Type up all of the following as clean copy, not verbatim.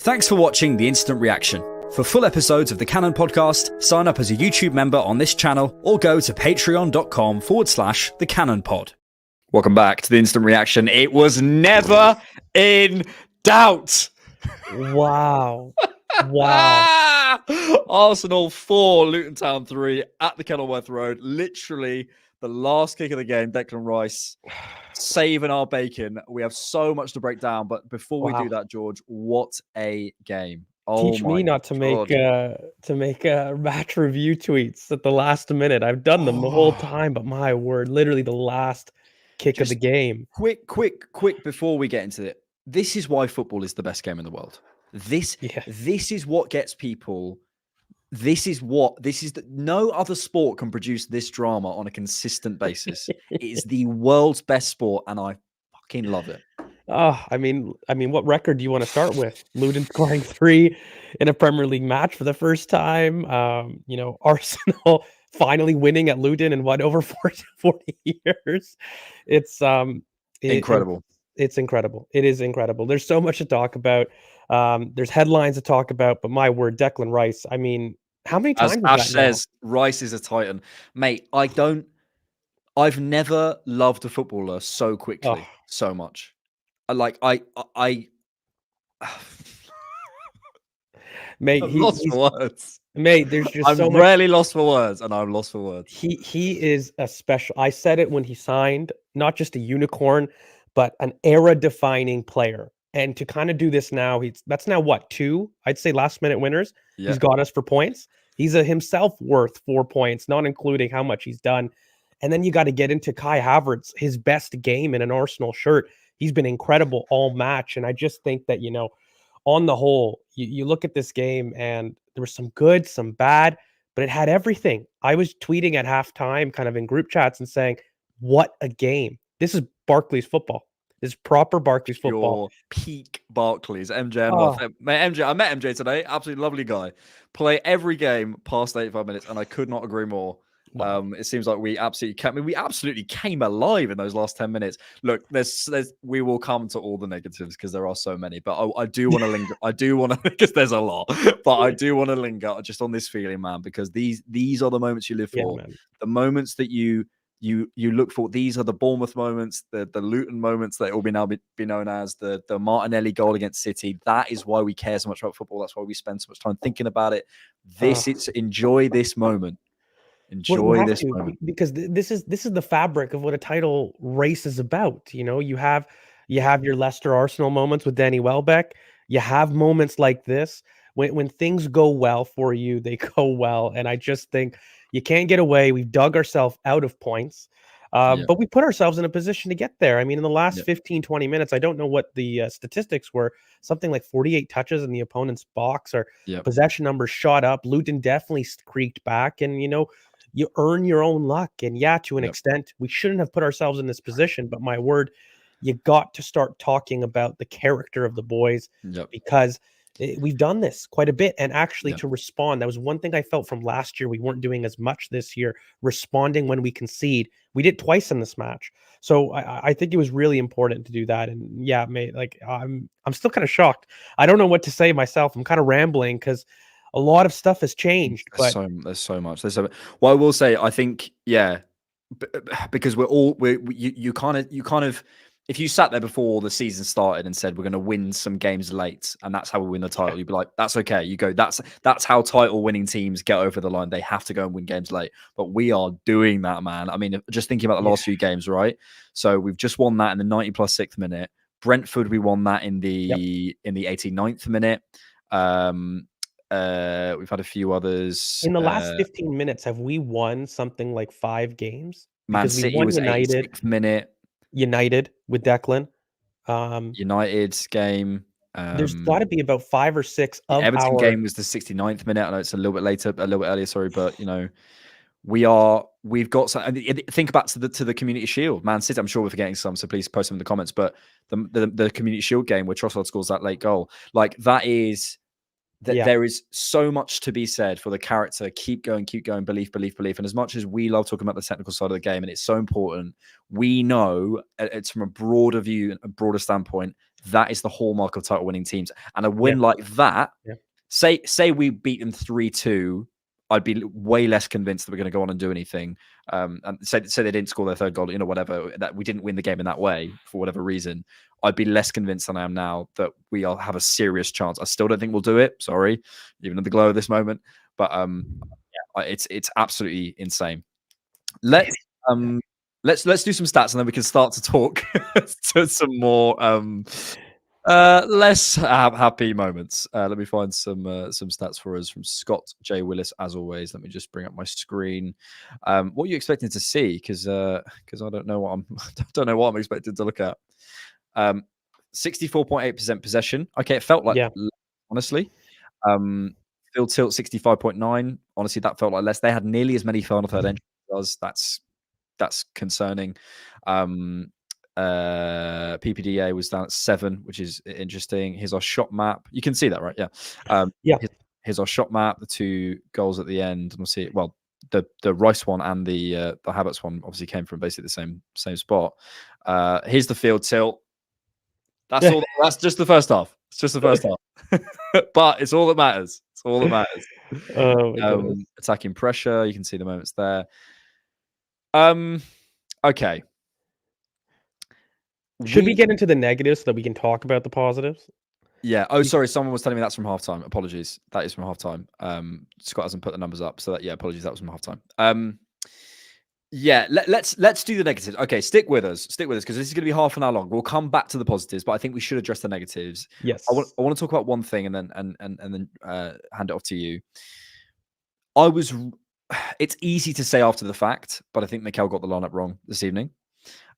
Thanks for watching The Instant Reaction. For full episodes of the Cannon Podcast, sign up as a YouTube member on this channel or go to patreon.com/thecannonpod. Welcome back to The Instant Reaction. It was never in doubt. Wow. Wow. Arsenal 4, Luton Town 3 at the Kenilworth Road. Literally the last kick of the game. Declan Rice saving our bacon. We have so much to break down, but before we do that, George, what a game! Teach me not to make match review tweets at the last minute. I've done them the whole time, but my word, literally the last kick of the game. Quick before we get into it. This is why football is the best game in the world. This is what gets people. No other sport can produce this drama on a consistent basis. It is the world's best sport, and I fucking love it. Oh, I mean, what record do you want to start with? Luton scoring 3 in a Premier League match for the first time. Arsenal finally winning at Luton in over 40 years. It's incredible. It's incredible. It is incredible. There's so much to talk about. There's headlines to talk about, but my word, Declan Rice. I mean, how many times? As Ash says, Rice is a titan, mate. I've never loved a footballer so quickly, so much. Mate, I'm lost for words. Mate, there's just I'm rarely lost for words, and I'm lost for words. He is a special. I said it when he signed, not just a unicorn, but an era-defining player. And to kind of do this now, that's now what, 2? I'd say last-minute winners. Yeah. He's got us for points. He's himself worth 4 points, not including how much he's done. And then you got to get into Kai Havertz, his best game in an Arsenal shirt. He's been incredible all match. And I just think that, on the whole, you look at this game and there was some good, some bad, but it had everything. I was tweeting at halftime, kind of in group chats and saying, what a game. This is Barclays football. This is proper Barclays football. Your peak Barclays. MJ. MJ, I met MJ today. Absolutely lovely guy. Play every game past 85 minutes, and I could not agree more. Wow. It seems like we absolutely came alive in those last 10 minutes. Look, we will come to all the negatives because there are so many, but I do want to linger. I do want to, because there's a lot, but I do want to linger just on this feeling, man, because these are the moments you live for. The moments that you look for. These are the Bournemouth moments, the Luton moments that will be known as the Martinelli goal against City. That is why we care so much about football. That's why we spend so much time thinking about it. Enjoy this moment. Enjoy this moment, because this is the fabric of what a title race is about. You have your Leicester Arsenal moments with Danny Welbeck. You have moments like this when things go well for you, they go well, and I just think you can't get away. We've dug ourselves out of points, but we put ourselves in a position to get there. I mean, in the last 15, 20 minutes, I don't know what the statistics were, something like 48 touches in the opponent's box, or possession numbers shot up. Luton definitely creaked back, and you earn your own luck. And to an extent, we shouldn't have put ourselves in this position, but my word, you got to start talking about the character of the boys, because we've done this quite a bit. And actually to respond, that was one thing I felt from last year. We weren't doing as much this year, responding when we concede. We did twice in this match. So I think it was really important to do that. And mate, I'm still kind of shocked. I don't know what to say myself. I'm kind of rambling because a lot of stuff has changed. There's so much. Well, I will say, I think, because you kind of, if you sat there before the season started and said we're going to win some games late and that's how we win the title, you'd be like, that's okay. You go, that's how title winning teams get over the line. They have to go and win games late. But we are doing that, man. I mean, just thinking about the last few games, right? So we've just won that in the 90+6th minute. Brentford, we won that in the 89th minute. We've had a few others in the last 15 minutes. Have we won something like 5 games? Man City was United 86th minute. United with Declan. United's game. There's got to be about 5 or 6 of Everton game was the 69th minute. I know it's a little bit earlier. Sorry, but we've got some. Think back to the Community Shield. Man City, I'm sure we're forgetting some, so please post them in the comments. But the Community Shield game where Trossard scores that late goal, like that is that there is so much to be said for the character. Keep going, belief. And as much as we love talking about the technical side of the game, and it's so important, we know it's from a broader view, a broader standpoint, that is the hallmark of title winning teams. And a win like that, say we beat them 3-2, I'd be way less convinced that we're going to go on and do anything. And say they didn't score their third goal, whatever, that we didn't win the game in that way for whatever reason, I'd be less convinced than I am now that we'll have a serious chance. I still don't think we'll do it. Sorry, even in the glow of this moment, but it's absolutely insane. Let's do some stats and then we can start to talk to some more less happy moments. Let me find some stats for us from Scott J. Willis, as always. Let me just bring up my screen. What are you expecting to see? Because I don't know what I'm expecting to look at. 64.8% possession. Okay, it felt like honestly. Field tilt 65.9. Honestly, that felt like less. They had nearly as many final third entries as us. That's concerning. PPDA was down at 7, which is interesting. Here's our shot map. You can see that, right? Yeah. Here's our shot map. The 2 goals at the end, and we'll see. Well, the Rice one and the Havertz one obviously came from basically the same spot. Here's the field tilt. That's all. That's just the first half. It's just the first half, but it's all that matters. It's all that matters. Oh, attacking pressure. You can see the moments there. Okay. Should we get into the negatives so that we can talk about the positives? Yeah. Oh, sorry. Someone was telling me that's from halftime. Apologies. That is from halftime. Scott hasn't put the numbers up, so apologies. That was from halftime. Yeah. Let's do the negatives. Okay, stick with us because this is going to be half an hour long. We'll come back to the positives, but I think we should address the negatives. Yes. I want to talk about one thing and then hand it off to you. It's easy to say after the fact, but I think Mikel got the lineup wrong this evening.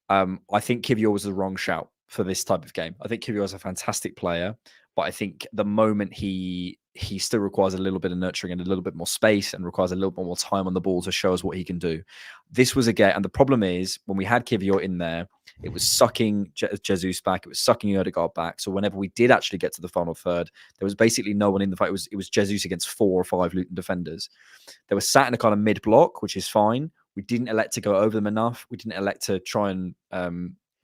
I think Kiwior was the wrong shout for this type of game. I think Kiwior is a fantastic player, but I think the moment he still requires a little bit of nurturing and a little bit more space and requires a little bit more time on the ball to show us what he can do. This was a game, and the problem is when we had Kiwior in there, it was sucking Jesus back, it was sucking Odegaard back. So whenever we did actually get to the final third, there was basically no one in the fight. It was Jesus against 4 or 5 Luton defenders. They were sat in a kind of mid block, which is fine. We didn't elect to go over them enough. We didn't elect to try and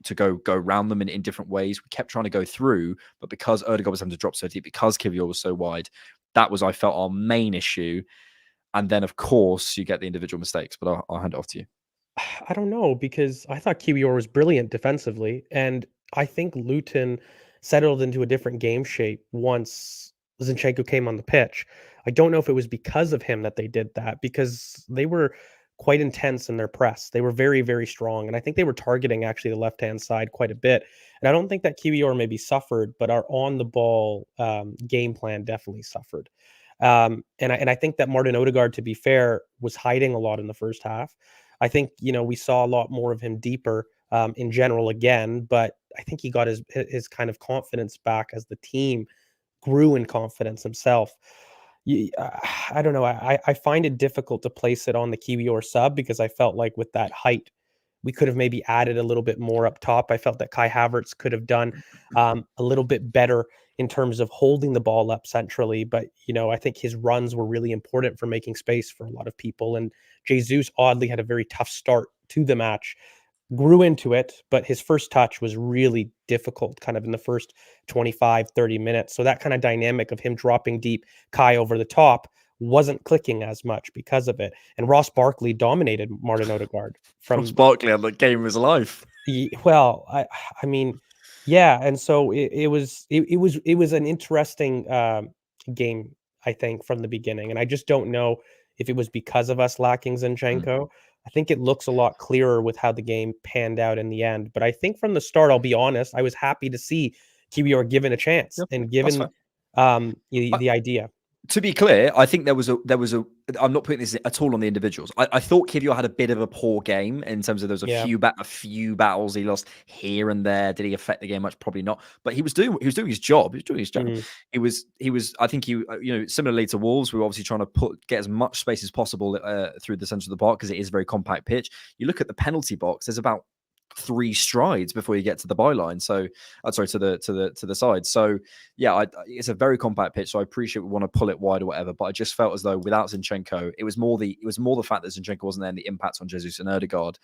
to go around them in different ways. We kept trying to go through, but because Odegaard was having to drop so deep, because Kiwior was so wide, that was, I felt, our main issue. And then, of course, you get the individual mistakes, but I'll hand it off to you. I don't know, because I thought Kiwior was brilliant defensively, and I think Luton settled into a different game shape once Zinchenko came on the pitch. I don't know if it was because of him that they did that, because they were quite intense in their press. They were very, very strong, and I think they were targeting actually the left-hand side quite a bit. And I don't think that Kiwior maybe suffered, but our on-the-ball game plan definitely suffered. And I think that Martin Odegaard, to be fair, was hiding a lot in the first half. I think, we saw a lot more of him deeper in general again, but I think he got his kind of confidence back as the team grew in confidence himself. I don't know. I find it difficult to place it on the Kiwior sub because I felt like with that height, we could have maybe added a little bit more up top. I felt that Kai Havertz could have done a little bit better in terms of holding the ball up centrally. But, I think his runs were really important for making space for a lot of people. And Jesus oddly had a very tough start to the match, grew into it, but his first touch was really difficult kind of in the first 25, 30 minutes. So that kind of dynamic of him dropping deep, Kai over the top, wasn't clicking as much because of it. And Ross Barkley dominated Martin Odegaard. Ross Barkley had the game of his life. Well, I mean, yeah. And so it was an interesting game, I think, from the beginning. And I just don't know if it was because of us lacking Zinchenko. I think it looks a lot clearer with how the game panned out in the end. But I think from the start, I'll be honest, I was happy to see Kiwior given a chance and given the idea. To be clear, I think there was a. I'm not putting this at all on the individuals. I thought Kiwior had a bit of a poor game in terms of there was a few battles he lost here and there. Did he affect the game much? Probably not. But he was doing his job. He was doing his job. He was. I think similarly to Wolves, we were obviously trying to get as much space as possible through the centre of the park because it is a very compact pitch. You look at the penalty box. There's about 3 strides before you get to the byline. So, sorry, to the side. So, yeah, it's a very compact pitch. So I appreciate we want to pull it wide or whatever, but I just felt as though without Zinchenko, it was more the fact that Zinchenko wasn't there and the impact on Jesus and Ødegaard.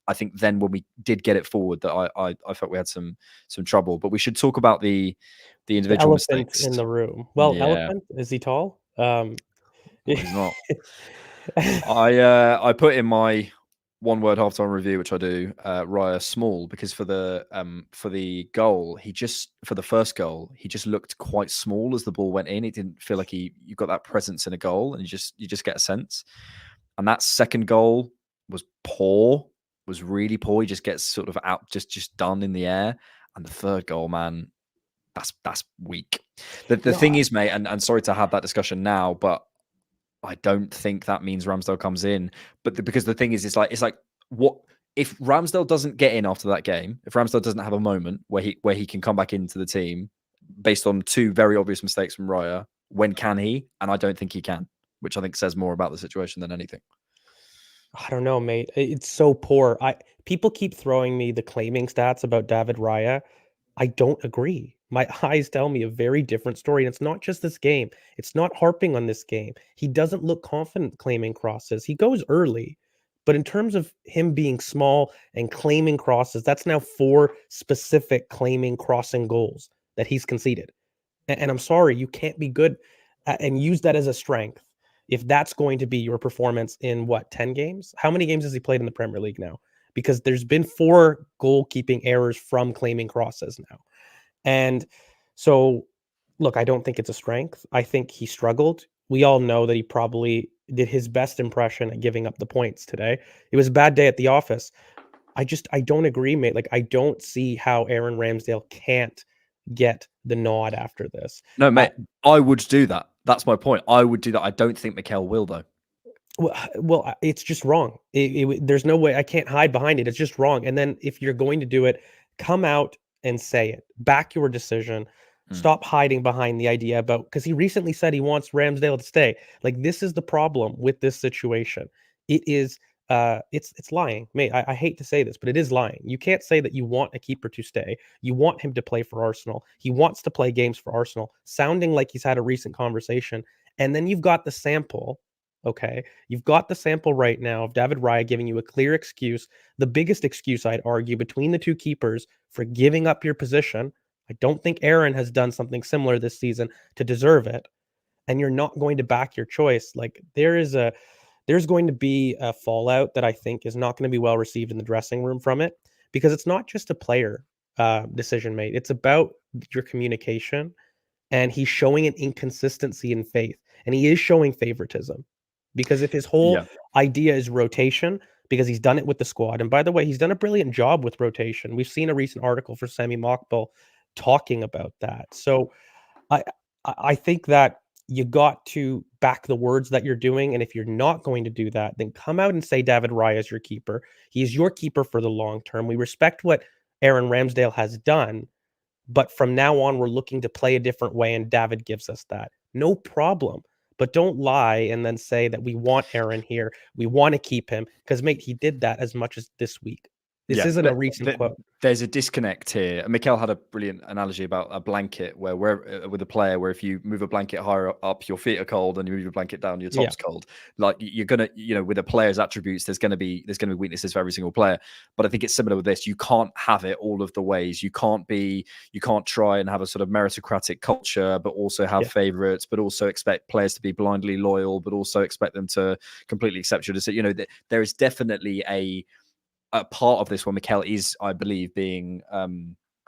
I think then when we did get it forward, that I felt we had some trouble. But we should talk about the individual elephant mistakes. in the room. Well, Yeah, elephant, is he tall? well, he's not. I put in my one-word halftime review, which I do, Raya small, because for the goal, for the first goal, he just looked quite small as the ball went in. It didn't feel like you got that presence in a goal, and you just get a sense. And that second goal was poor, was really poor. He just gets sort of out, just done in the air. And the third goal, man, that's weak. The thing is, mate, and sorry to have that discussion now, but I don't think that means Ramsdale comes in. But because the thing is, it's like what if Ramsdale doesn't get in after that game? If Ramsdale doesn't have a moment where he can come back into the team based on 2 very obvious mistakes from Raya, when can he? And I don't think he can, which I think says more about the situation than anything. I don't know, mate. It's so poor. People keep throwing me the claiming stats about David Raya. I don't agree. My eyes tell me a very different story. And it's not just this game. It's not harping on this game. He doesn't look confident claiming crosses. He goes early. But in terms of him being small and claiming crosses, that's now 4 specific claiming crossing goals that he's conceded. And I'm sorry, you can't be good and use that as a strength if that's going to be your performance in 10 games? How many games has he played in the Premier League now? Because there's been 4 goalkeeping errors from claiming crosses now. And so, look, I don't think it's a strength. I think he struggled. We all know that he probably did his best impression at giving up the points today. It was a bad day at the office. I don't agree, mate. Like, I don't see how Aaron Ramsdale can't get the nod after this. No, mate, I would do that. That's my point. I would do that. I don't think Mikel will, though. Well, it's just wrong. There's no way. I can't hide behind it. It's just wrong. And then if you're going to do it, come out and say it. Back your decision. Stop hiding behind the idea about, because he recently said he wants Ramsdale to stay. Like, this is the problem with this situation. It is it's lying. Mate, I hate to say this, but it is lying. You can't say that you want a keeper to stay. You want him to play for Arsenal. He wants to play games for Arsenal, sounding like he's had a recent conversation. And then you've got the sample. Okay. You've got the sample right now of David Raya giving you a clear excuse, the biggest excuse, I'd argue, between the 2 keepers for giving up your position. I don't think Aaron has done something similar this season to deserve it. And you're not going to back your choice. Like, there's going to be a fallout that I think is not going to be well received in the dressing room from it, because it's not just a player decision made. It's about your communication, and he's showing an inconsistency in faith, and he is showing favoritism, because if his whole idea is rotation, because he's done it with the squad, and by the way, he's done a brilliant job with rotation. We've seen a recent article for Semi Mokbel talking about that. So I think that you got to back the words that you're doing. And if you're not going to do that, then come out and say David Raya is your keeper. He is your keeper for the long term. We respect what Aaron Ramsdale has done, but from now on, we're looking to play a different way, and David gives us that. No problem. But don't lie and then say that we want Aaron here. We want to keep him, because, mate, he did that as much as this week. This isn't a recent quote. There's a disconnect here. Mikel had a brilliant analogy about a blanket where with a player, where if you move a blanket higher up, your feet are cold, and you move your blanket down, your top's cold. Like, you're gonna, with a player's attributes, there's gonna be weaknesses for every single player. But I think it's similar with this. You can't have it all of the ways. You can't try and have a sort of meritocratic culture, but also have favorites, but also expect players to be blindly loyal, but also expect them to completely accept your decision. There is definitely a part of this where Mikel is, I believe, being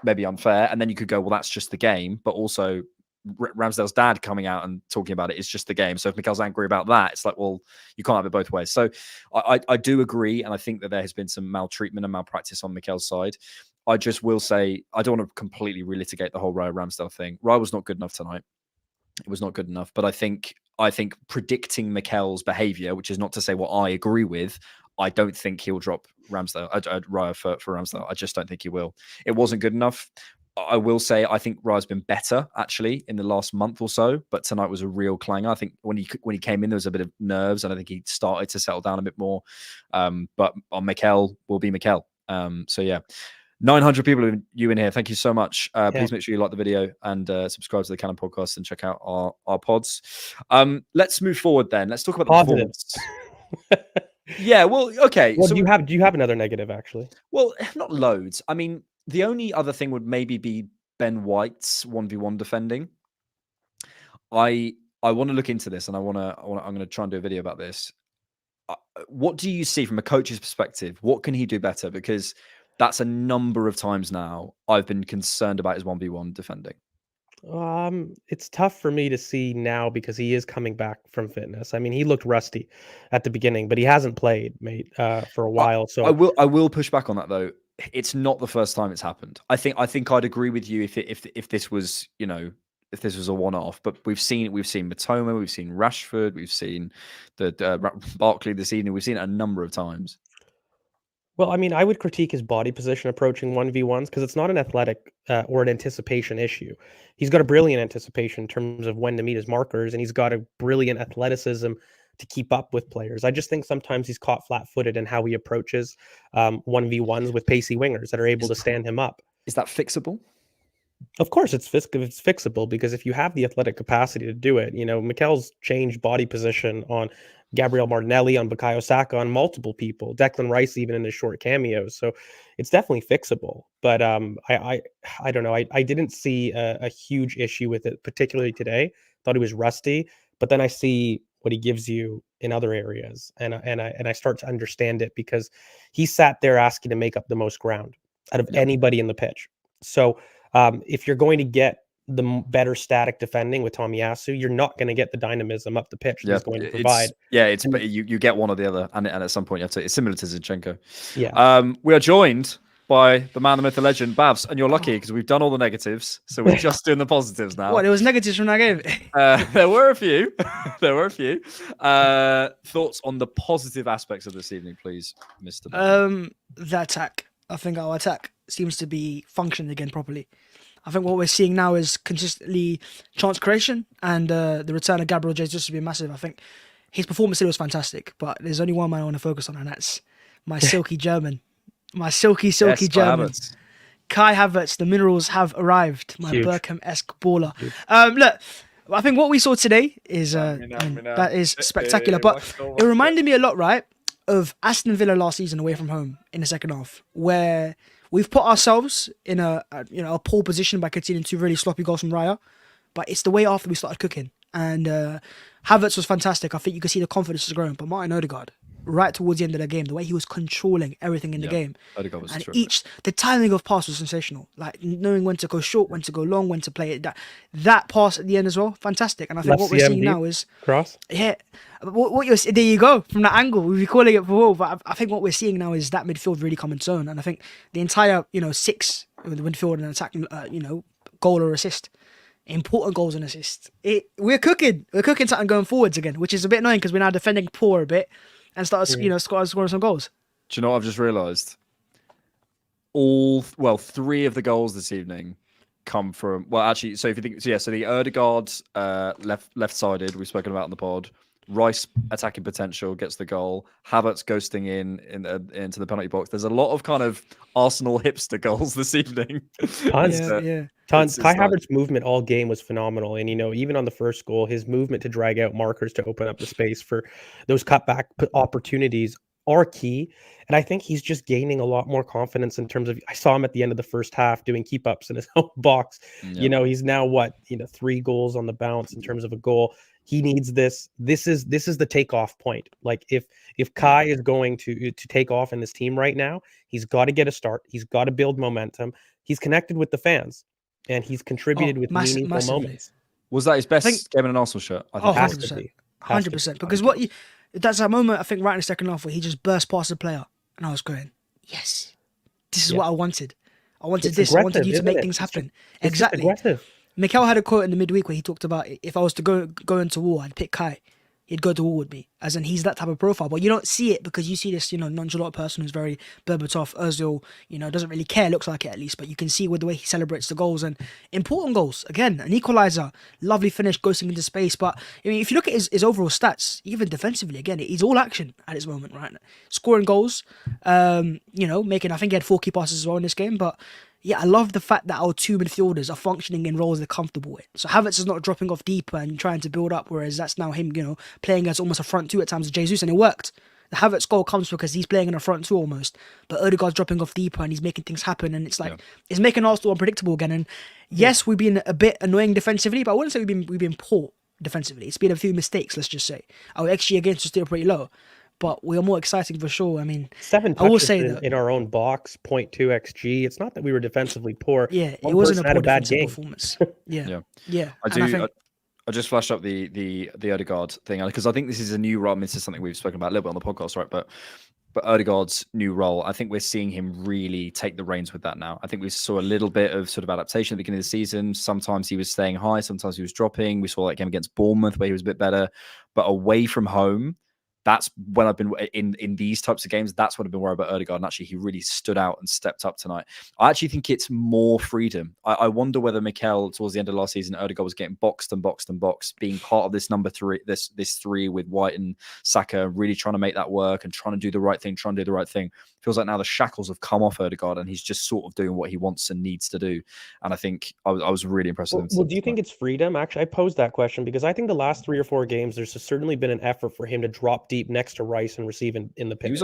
maybe unfair. And then you could go, well, that's just the game. But also Ramsdale's dad coming out and talking about it is just the game. So if Mikel's angry about that, it's like, well, you can't have it both ways. So I do agree. And I think that there has been some maltreatment and malpractice on Mikel's side. I just will say, I don't want to completely relitigate the whole Raya Ramsdale thing. Raya was not good enough tonight. It was not good enough. But I think predicting Mikel's behavior, which is not to say what I agree with, I don't think he'll drop Raya for Ramsdale. I just don't think he will. It wasn't good enough. I will say I think Raya's been better actually in the last month or so, but tonight was a real clanger. I think when he came in, there was a bit of nerves, and I think he started to settle down a bit more. But on Mikel will be Mikel. So yeah, 900 people you in here. Thank you so much. Yeah. Please make sure you like the video and subscribe to the Cannon Podcast and check out our pods. Let's move forward then. Let's talk about the performance. Yeah, well, okay. Well, so do you have another negative actually? Well, not loads. I mean, the only other thing would maybe be Ben White's 1v1 defending. I want to look into this, and I'm going to try and do a video about this. What do you see from a coach's perspective? What can he do better? Because that's a number of times now I've been concerned about his 1v1 defending. It's tough for me to see now because he is coming back from fitness. I mean, he looked rusty at the beginning, but he hasn't played, mate, for a while. So I will push back on that though. It's not the first time it's happened. I think I'd agree with you if this was, you know, if this was a one-off. But we've seen Matoma, we've seen Rashford, we've seen the Barkley this evening. We've seen it a number of times. Well, I mean, I would critique his body position approaching 1v1s because it's not an athletic or an anticipation issue. He's got a brilliant anticipation in terms of when to meet his markers, and he's got a brilliant athleticism to keep up with players. I just think sometimes he's caught flat-footed in how he approaches 1v1s with pacey wingers that are able to stand him up. Is that fixable? Of course, it's fixable because if you have the athletic capacity to do it, you know, Mikel's changed body position on Gabriel Martinelli, on Bukayo Saka, on multiple people, Declan Rice, even in his short cameos. So it's definitely fixable. But I don't know. I didn't see a huge issue with it, particularly today. Thought he was rusty, but then I see what he gives you in other areas, and I start to understand it because he sat there asking to make up the most ground out of anybody in the pitch. So if you're going to get the better static defending with Tomiyasu, you're not going to get the dynamism up the pitch that he's going to provide. But you get one or the other, and at some point you have to. It's similar to Zinchenko. Yeah. We are joined by the man, the myth, the legend, Bhavs, and you're lucky because we've done all the negatives, so we're just doing the positives now. What? There was negatives from that game. There were a few. Thoughts on the positive aspects of this evening, please, Mr. The attack. I think our attack seems to be functioning again properly. I think what we're seeing now is consistently chance creation, and the return of Gabriel Jesus has been massive. I think his performance today was fantastic, but there's only one man I want to focus on, and that's my silky German. My silky German. Kai Havertz, the minerals have arrived. My Berkham-esque baller. Look, I think what we saw today is that is spectacular, but it reminded me a lot, right, of Aston Villa last season away from home in the second half, where we've put ourselves in a poor position by conceding 2 really sloppy goals from Raya, but it's the way after we started cooking. And Havertz was fantastic. I think you could see the confidence was growing. But Martin Odegaard, right towards the end of the game, the way he was controlling everything in the game, Odegaard was and the timing of pass was sensational. Like knowing when to go short, when to go long, when to play it. That pass at the end as well, fantastic. And I think what we're seeing now is cross. Yeah, what you're there you go from that angle. We've been calling it before, but I think what we're seeing now is that midfield really come its own. And I think the entire 6 with the midfield and attacking goal or assist. Important goals and assists. We're cooking something going forwards again, which is a bit annoying because we're now defending poor a bit and started scoring some goals. Do you know what I've just realised? 3 of the goals this evening come from actually. So if you think, so the Odegaard left-sided we've spoken about in the pod. Rice attacking potential gets the goal. Havertz ghosting into the penalty box. There's a lot of kind of Arsenal hipster goals this evening. Tons. Tons. Kai Havertz's movement all game was phenomenal, and even on the first goal, his movement to drag out markers to open up the space for those cutback opportunities are key. And I think he's just gaining a lot more confidence in terms of. I saw him at the end of the first half doing keep ups in his own box. Yeah. He's now 3 goals on the bounce in terms of a goal. He needs this. This is the takeoff point. Like if Kai is going to take off in this team right now, he's got to get a start. He's got to build momentum. He's connected with the fans, and he's contributed with meaningful moments. Was that his best game in an Arsenal shirt? I think 100%. Because that's that moment I think right in the second half where he just burst past the player, and I was going, yes, this is what I wanted. I wanted this. I wanted you to make things happen. Exactly. Aggressive. Mikel had a quote in the midweek where he talked about if I was to go into war, I'd pick Kai. he'd go to war with me. As in, he's that type of profile. But you don't see it because you see this, nonchalant person who's very Berbatov, Ozil, doesn't really care, looks like it at least. But you can see with the way he celebrates the goals and important goals. Again, an equaliser, lovely finish, ghosting into space. But I mean, if you look at his overall stats, even defensively, again, he's all action at this moment, right? Scoring goals, making, I think he had 4 key passes as well in this game. But yeah, I love the fact that our 2 midfielders are functioning in roles they're comfortable with. So Havertz is not dropping off deeper and trying to build up, whereas that's now him, playing as almost a front 2 at times with Jesus, and it worked. The Havertz goal comes because he's playing in a front 2 almost, but Odegaard's dropping off deeper and he's making things happen, and it's like it's making Arsenal unpredictable again. And yes, we've been a bit annoying defensively, but I wouldn't say we've been poor defensively. It's been a few mistakes, let's just say. Our XG against is still pretty low, but we are more exciting for sure. I mean, 7 I will touches say that in our own box, 0.2 XG. It's not that we were defensively poor. yeah, One it wasn't a person had poor a bad defensive game. performance. Yeah. I just flashed up the Odegaard thing because I think this is a new role. I mean, this is something we've spoken about a little bit on the podcast, right? But Odegaard's new role, I think we're seeing him really take the reins with that now. I think we saw a little bit of sort of adaptation at the beginning of the season. Sometimes he was staying high, sometimes he was dropping. We saw that game against Bournemouth where he was a bit better, but away from home, that's when I've been in these types of games. That's what I've been worried about Odegaard. And actually, he really stood out and stepped up tonight. I actually think it's more freedom. I wonder whether Mikel, towards the end of last season, Odegaard was getting boxed and boxed and boxed, being part of this number 3, this 3 with White and Saka, really trying to make that work and trying to do the right thing, Feels like now the shackles have come off Odegaard and he's just sort of doing what he wants and needs to do. And I think I was really impressed with him. Well, do you think it's freedom? Actually, I posed that question because I think the last 3 or 4 games, there's certainly been an effort for him to drop deep next to Rice and receive in the pivot. He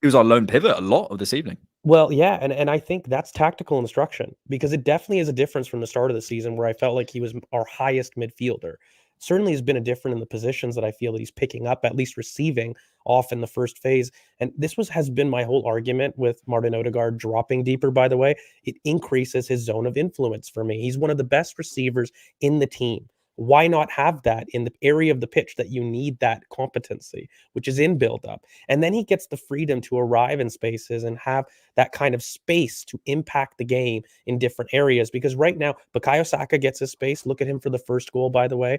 was our lone pivot a lot of this evening. Well, yeah, and I think that's tactical instruction because it definitely is a difference from the start of the season where I felt like he was our highest midfielder. Certainly has been a different in the positions that I feel that he's picking up, at least receiving off in the first phase. And this has been my whole argument with Martin Odegaard dropping deeper, by the way. It increases his zone of influence for me. He's one of the best receivers in the team. Why not have that in the area of the pitch that you need that competency, which is in build-up? And then he gets the freedom to arrive in spaces and have that kind of space to impact the game in different areas. Because right now, Bukayo Saka gets his space. Look at him for the first goal, by the way.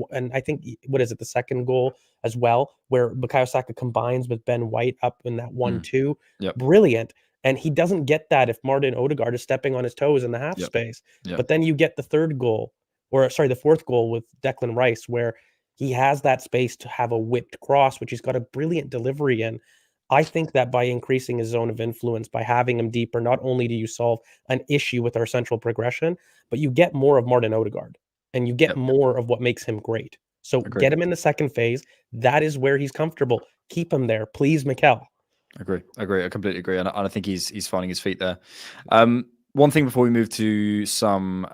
And I think, the second goal as well, where Bukayo Saka combines with Ben White up in that 1-2. Yep. Brilliant. And he doesn't get that if Martin Odegaard is stepping on his toes in the half space. Yep. But then you get the the 4th goal with Declan Rice, where he has that space to have a whipped cross, which he's got a brilliant delivery in. I think that by increasing his zone of influence, by having him deeper, not only do you solve an issue with our central progression, but you get more of Martin Odegaard and you get more of what makes him great. So get him in the second phase. That is where he's comfortable. Keep him there, please, Mikel. Agree. I completely agree. And I think he's finding his feet there. One thing before we move to some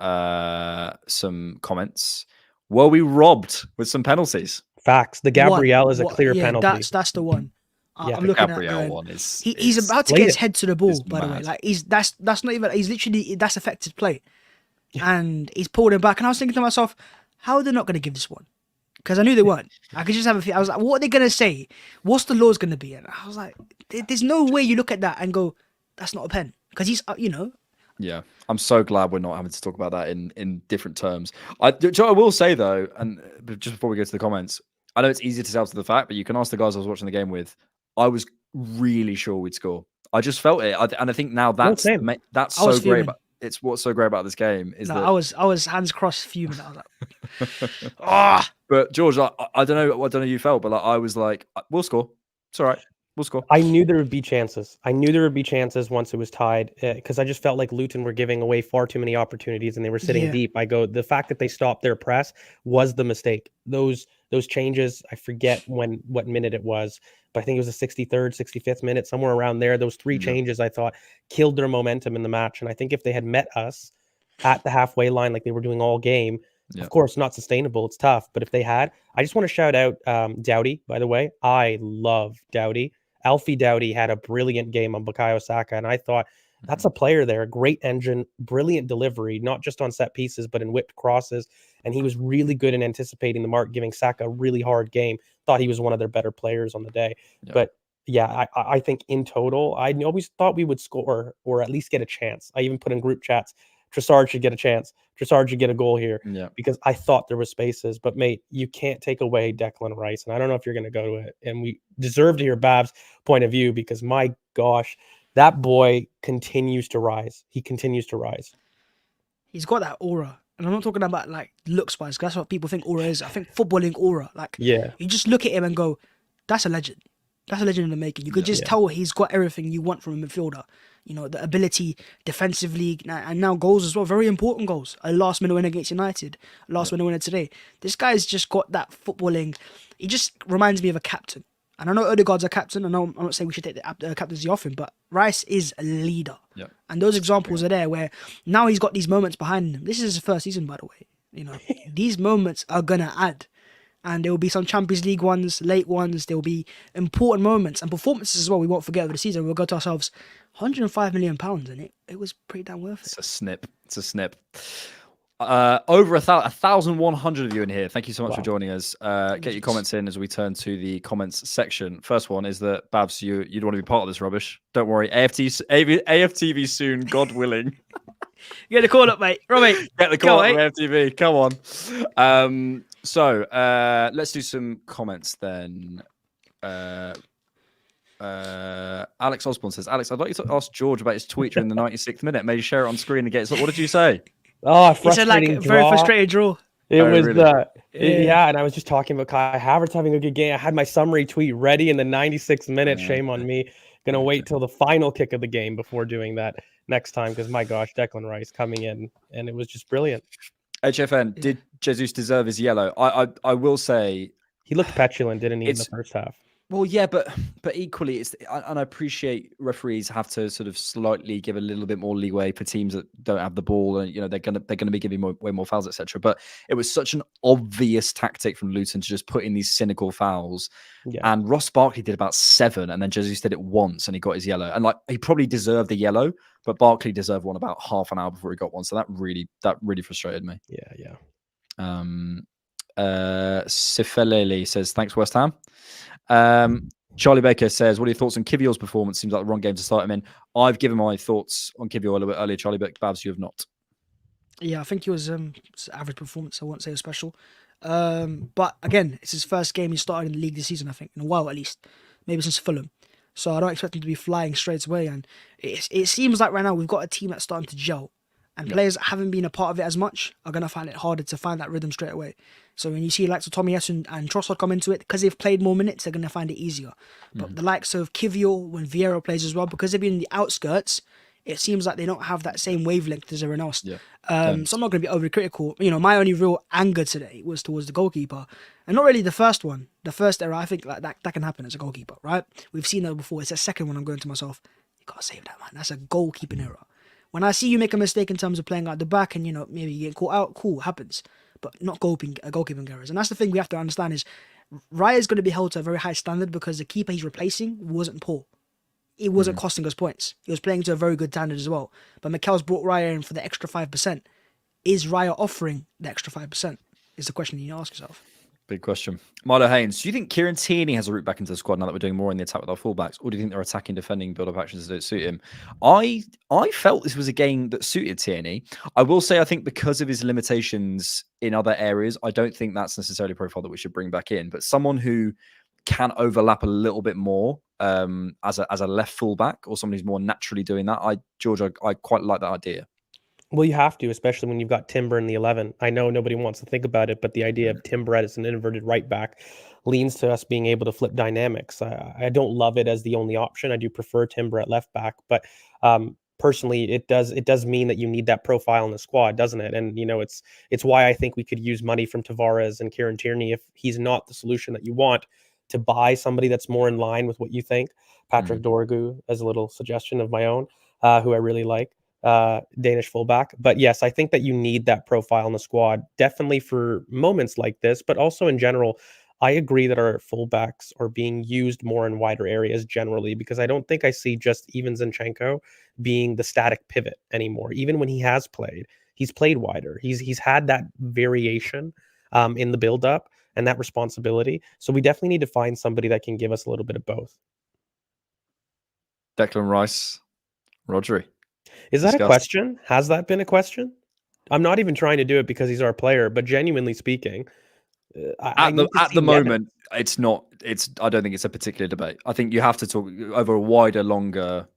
comments. Were we robbed with some penalties? Facts. The Gabriel is a clear penalty. That's the one. I'm looking at Gabriel one is he's about to get his head to the ball, by the way. Like that's not even, he's literally, that's effective play. And he's pulled him back. And I was thinking to myself, how are they not going to give this one? Because I knew they weren't. I could just have a feel. I was like, what are they going to say? What's the laws going to be? And I was like, there's no way you look at that and go, that's not a pen. Because he's, Yeah, I'm so glad we're not having to talk about that in different terms. I will say though, and just before we go to the comments, I know it's easy to say after the fact, but you can ask the guys I was watching the game with. I was really sure we'd score. I just felt it, and I think now that's so great. It's what's so great about this game is that I was hands crossed fuming. I was like, But George, I don't know. I don't know how you felt, but I was like, we'll score. It's all right. We'll score. I knew there would be chances. Once it was tied because I just felt like Luton were giving away far too many opportunities and they were sitting deep. The fact that they stopped their press was the mistake. Those changes, I forget what minute it was, but I think it was the 63rd, 65th minute, somewhere around there. Those 3 changes I thought killed their momentum in the match. And I think if they had met us at the halfway line like they were doing all game, of course, not sustainable. It's tough. But if they had, I just want to shout out Doughty, by the way. I love Doughty. Alfie Doughty had a brilliant game on Bukayo Saka, and I thought that's a player there, great engine, brilliant delivery, not just on set pieces, but in whipped crosses. And he was really good in anticipating the mark, giving Saka a really hard game. Thought he was one of their better players on the day. But yeah, I think in total, I always thought we would score or at least get a chance. I even put in group chats, Trossard should get a chance. Trossard should get a goal here. Yeah. Because I thought there were spaces. But, mate, you can't take away Declan Rice. And I don't know if you're going to go to it. And we deserve to hear Bhavs' point of view because, my gosh, that boy continues to rise. He continues to rise. He's got that aura. And I'm not talking about, like, looks-wise. That's what people think aura is. I think footballing aura. Like, Yeah. you just look at him and go, that's a legend. That's a legend in the making. You could just tell he's got everything you want from a midfielder. You know, the ability defensively and now goals as well. Very important goals. A last-minute win against United. Last-minute winner today. This guy's just got that footballing. He just reminds me of a captain. And I know Odegaard's a captain. I know I'm not saying we should take the captaincy off him, but Rice is a leader. Yeah. And those examples are there where now he's got these moments behind him. This is his first season, by the way. You know, these moments are going to add. And there will be some Champions League ones, late ones. There will be important moments and performances as well. We won't forget over the season. We'll go to ourselves, £105 million, and it was pretty damn worth it. It's a snip. It's a snip. Over 1,100 of you in here. Thank you so much for joining us. Get your comments in as we turn to the comments section. First one is that Bhavs, you'd want to be part of this rubbish. Don't worry, AFTV soon, God willing. Get the call up, mate. Robbie, get the call up from AFTV. Come on. So let's do some comments then. Alex Osborne says, Alex, I'd like you to ask George about his tweet during the 96th minute. Maybe share it on screen and get it. What did you say? Oh, he said like very frustrated draw. It was really? Yeah, and I was just talking about Kai Havertz having a good game. I had my summary tweet ready in the 96th minute. Shame on me. Gonna wait till the final kick of the game before doing that next time because my gosh, Declan Rice coming in and it was just brilliant. HFN, did Jesus deserve his yellow? I will say he looked petulant, didn't he, in the first half? Well, yeah, but equally, and I appreciate referees have to sort of slightly give a little bit more leeway for teams that don't have the ball, and you know they're gonna be giving way more fouls, etc. But it was such an obvious tactic from Luton to just put in these cynical fouls. Yeah. And Ross Barkley did about 7, and then Jesus did it once, and he got his yellow. And like he probably deserved the yellow, but Barkley deserved one about half an hour before he got one. So that really frustrated me. Yeah. Sifalele says, thanks, West Ham. Charlie Baker says, what are your thoughts on Kivior's performance? Seems like the wrong game to start him in. I've given my thoughts on Kivior a little bit earlier, Charlie, but Bhavs, you have not. Yeah, I think he was average performance. I won't say it was special. But again, it's his first game he started in the league this season, I think, in a while at least. Maybe since Fulham. So I don't expect him to be flying straight away. And it seems like right now we've got a team that's starting to gel. And players that haven't been a part of it as much are going to find it harder to find that rhythm straight away. So when you see likes of Tommy and Trossard come into it, because they've played more minutes, they're going to find it easier. But the likes of Kivior, when Vieira plays as well, because they've been in the outskirts, it seems like they don't have that same wavelength as everyone else. Yeah. So I'm not going to be overly critical. You know, my only real anger today was towards the goalkeeper. And not really the first one. The first error, I think like that can happen as a goalkeeper, right? We've seen that before. It's the second one I'm going to myself, you got to save that, man. That's a goalkeeping error. When I see you make a mistake in terms of playing out the back and, you know, maybe you get caught out, cool, happens. But not goalkeeping errors. And that's the thing we have to understand is Raya's going to be held to a very high standard because the keeper he's replacing wasn't poor. It wasn't costing us points. He was playing to a very good standard as well. But Mikel's brought Raya in for the extra 5%. Is Raya offering the extra 5%? Is the question you ask yourself. Big question. Milo Haynes, do you think Kieran Tierney has a route back into the squad now that we're doing more in the attack with our fullbacks? Or do you think they're attacking, defending, build-up actions that don't suit him? I felt this was a game that suited Tierney. I will say I think because of his limitations in other areas, I don't think that's necessarily a profile that we should bring back in. But someone who can overlap a little bit more as a left fullback or someone who's more naturally doing that, I quite like that idea. Well, you have to, especially when you've got Timber in the 11. I know nobody wants to think about it, but the idea of Timber as an inverted right back leans to us being able to flip dynamics. I don't love it as the only option. I do prefer Timber at left back, but personally, it does mean that you need that profile in the squad, doesn't it? And you know, it's why I think we could use money from Tavares and Kieran Tierney if he's not the solution that you want, to buy somebody that's more in line with what you think. Patrick Dorgu as a little suggestion of my own, who I really like. Danish fullback. But yes, I think that you need that profile in the squad, definitely for moments like this, but also in general. I agree that our fullbacks are being used more in wider areas generally, because I don't think I see just Ivan Zinchenko being the static pivot anymore. Even when he has played, he's played wider. He's had that variation in the build-up and that responsibility. So we definitely need to find somebody that can give us a little bit of both. Declan Rice, Rodri. Is that a discussed. question? Has that been a question? I'm not even trying to do it because he's our player, but genuinely speaking, I need to At see the the moment, evidence. it's not. I don't think it's a particular debate. I think you have to talk over a wider, longer.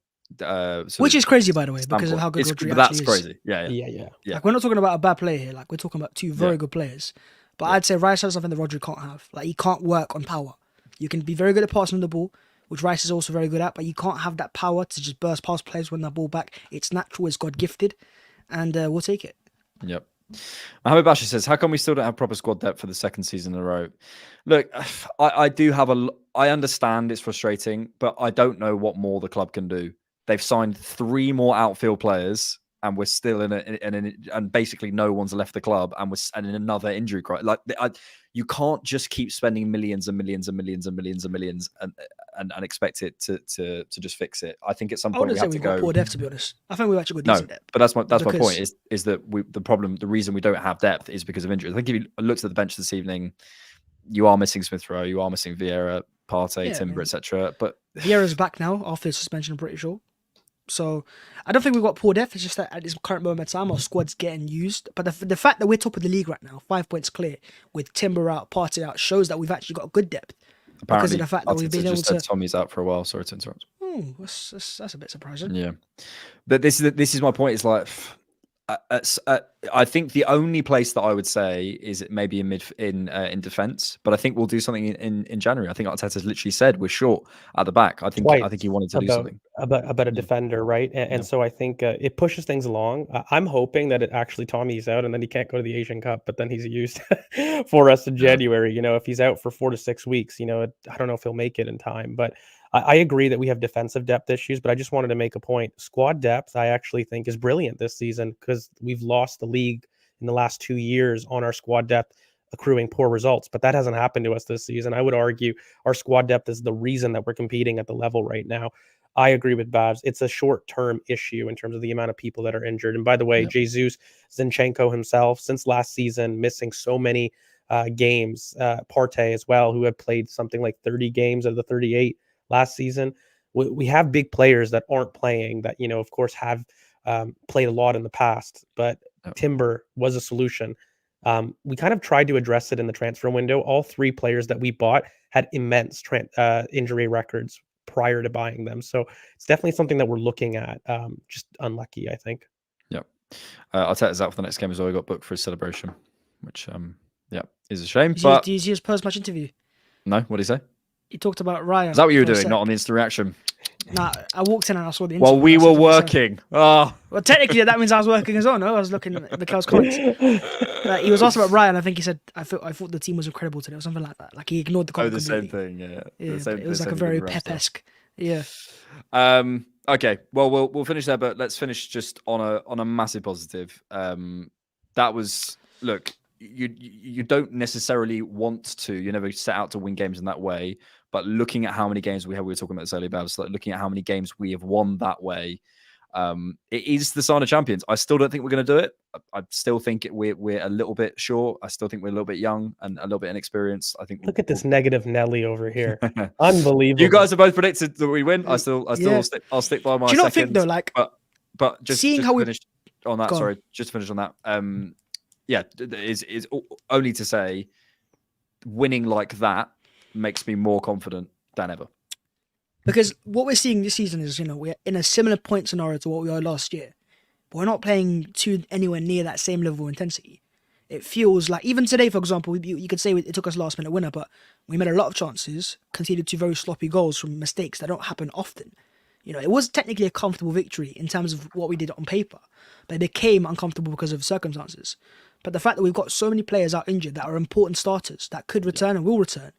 Which is crazy, by the way, because of standpoint. how good It's, Rodri but actually that's is. crazy. Yeah. Yeah. Like, we're not talking about a bad player here. Like, we're talking about two very good players. But I'd say Rice has something that Rodri can't have. Like, he can't work on power. You can be very good at passing the ball, which Rice is also very good at, but you can't have that power to just burst past players when that ball back. It's natural, it's God gifted, and we'll take it. Yep. Mohamed Bashir says, how come we still don't have proper squad depth for the second season in a row? Look, I do have I understand it's frustrating, but I don't know what more the club can do. They've signed 3 more outfield players, and we're still and basically no one's left the club, and we're in another injury crisis. Like, you can't just keep spending millions and millions and millions and millions and millions and expect it to just fix it. I think at some point we have to go. We've got poor depth, to be honest. I think we've actually got decent depth. But that's my point is that the reason we don't have depth is because of injuries. I think if you looked at the bench this evening, you are missing Smith Rowe, you are missing Vieira, Partey, Timber, etc. But Vieira's back now after his suspension, I'm pretty sure. So I don't think we've got poor depth. It's just that at this current moment in time, our squad's getting used. But the fact that we're top of the league right now, 5 points clear, with Timber out, Partey out, shows that we've actually got good depth. Apparently, because of the fact that we've been able to. Tommy's out for a while. Sorry to interrupt. That's a bit surprising. Yeah, but this is my point. It's like I think the only place that I would say is maybe in defense, but I think we'll do something in January. I think Arteta's literally said we're short at the back. I think he wanted to do something about a defender, right? And so I think it pushes things along. I'm hoping that it actually Tommy's out and then he can't go to the Asian Cup, but then he's used for us in January. You know, if he's out for 4 to 6 weeks, you know, I don't know if he'll make it in time, but. I agree that we have defensive depth issues, but I just wanted to make a point. Squad depth, I actually think, is brilliant this season because we've lost the league in the last 2 years on our squad depth accruing poor results, but that hasn't happened to us this season. I would argue our squad depth is the reason that we're competing at the level right now. I agree with Bhavs. It's a short-term issue in terms of the amount of people that are injured. And by the way, Jesus Zinchenko himself, since last season, missing so many games, Partey as well, who had played something like 30 games of the 38 last season. We have big players that aren't playing that, you know, of course, have played a lot in the past, but Timber was a solution. We kind of tried to address it in the transfer window. All 3 players that we bought had immense injury records prior to buying them. So it's definitely something that we're looking at. Just unlucky, I think. Yeah. Arteta's out for the next game as well. We got booked for his celebration, which, is a shame. Did you see his post-match interview? No, what did he say? He talked about Raya. Is that what you were doing? Not on the instant reaction? Nah, I walked in and I saw the interview. Well, we were working. Oh. Well, technically, that means I was working as well. No, I was looking at Mikel's comments. He was asked about Raya, and I think he said, I thought the team was incredible today, or something like that. Like, he ignored the comment. The same thing, yeah. It was like a very Pep-esque. Yeah. Okay. Well, we'll finish there, but let's finish just on a massive positive. That was, look, you don't necessarily want to. You never set out to win games in that way. But looking at how many games we were talking about this earlier, Bhavs, like looking at how many games we have won that way, it is the sign of champions. I still don't think we're going to do it. I still think we're a little bit short. I still think we're a little bit young and a little bit inexperienced. I think. Look at this negative Nelly over here. Unbelievable. You guys have both predicted that we win. I'll stick by my. Do you not think though, like, but just seeing just how finish on that? Sorry, just to finish on that. Is only to say, winning like that makes me more confident than ever. Because what we're seeing this season is, you know, we're in a similar point scenario to what we were last year. But we're not playing to anywhere near that same level of intensity. It feels like, even today, for example, you could say it took us last minute winner, but we made a lot of chances, conceded 2 very sloppy goals from mistakes that don't happen often. You know, it was technically a comfortable victory in terms of what we did on paper, but it became uncomfortable because of circumstances. But the fact that we've got so many players out injured that are important starters that could return and will return,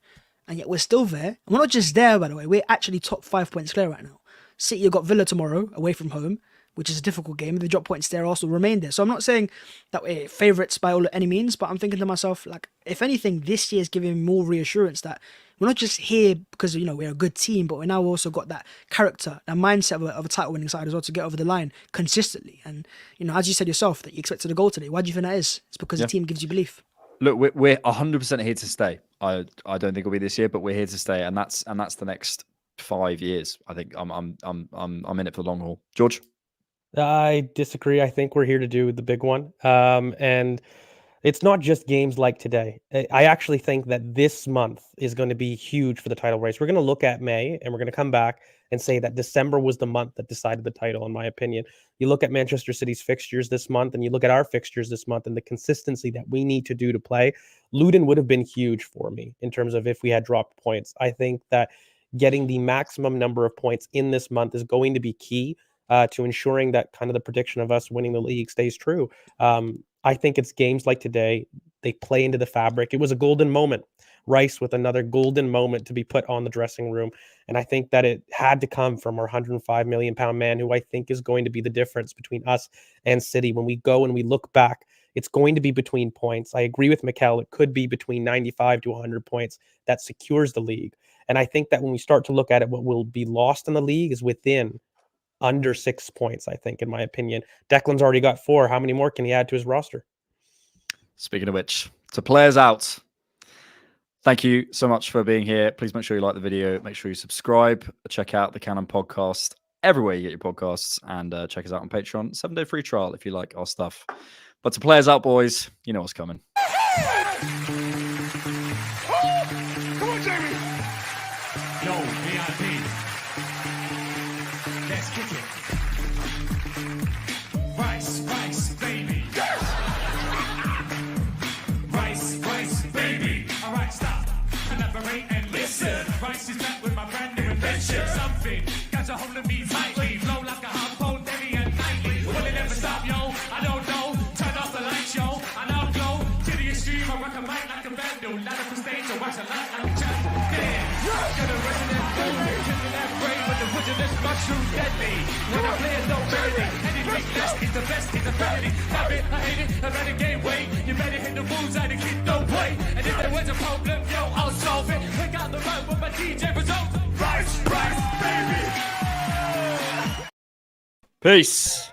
and yet we're still there. And we're not just there, by the way. We're actually top 5 points clear right now. City have got Villa tomorrow, away from home, which is a difficult game. If they drop points there, Arsenal remain there. So I'm not saying that we're favourites by any means, but I'm thinking to myself, like, if anything, this year is giving me more reassurance that we're not just here because, you know, we're a good team, but we now also got that character, that mindset of a title-winning side as well to get over the line consistently. And, you know, as you said yourself, that you expected a goal today. Why do you think that is? It's because the team gives you belief. Look, we're 100% here to stay. I don't think it'll be this year, but we're here to stay, and that's the next 5 years. I think I'm in it for the long haul. George? I disagree. I think we're here to do the big one. And it's not just games like today. I actually think that this month is going to be huge for the title race. We're going to look at May and we're going to come back and say that December was the month that decided the title, in my opinion. You look at Manchester City's fixtures this month and you look at our fixtures this month and the consistency that we need to do to play. Luton would have been huge for me in terms of if we had dropped points. I think that getting the maximum number of points in this month is going to be key to ensuring that kind of the prediction of us winning the league stays true. I think it's games like today, they play into the fabric. It was a golden moment. Rice with another golden moment to be put on the dressing room. And I think that it had to come from our 105 million pound man, who I think is going to be the difference between us and City. When we go and we look back, it's going to be between points. I agree with Mikel. It could be between 95 to 100 points that secures the league. And I think that when we start to look at it, what will be lost in the league is within under 6 points, I think, in my opinion. Declan's already got 4. How many more can he add to his roster? Speaking of which, to players out, thank you so much for being here. Please make sure you like the video. Make sure you subscribe. Check out the Cannon podcast everywhere you get your podcasts, and check us out on Patreon. 7-day free trial if you like our stuff. But to players out, boys, you know what's coming. Come on, Jamie. Yo, VIP. Let's kick it. Rice, rice, baby. Rice, baby. All right, stop. Elaborate and listen. Rice is back with my brand new invention. Something got a hold of me tightly. Flow like a harpoon, daily and nightly. Will it ever stop, yo? I don't know. Turn off the lights, yo. And I'll go to the extreme. I rock a mic like a vandal. Ladder for stage, I wax a light like a candle. Damn. Got a resident fool. Killing that brain with the poisonous mushroom deadly. When I play it, don't bury it. Anything less is the best, it's a felony. Love it, I hate it, I better gain weight. You better hit the bullseye, the kid don't wait. And if there was a problem, yo, I'll solve it. Pick out the road with my DJ results. Rice, rice, baby. Peace.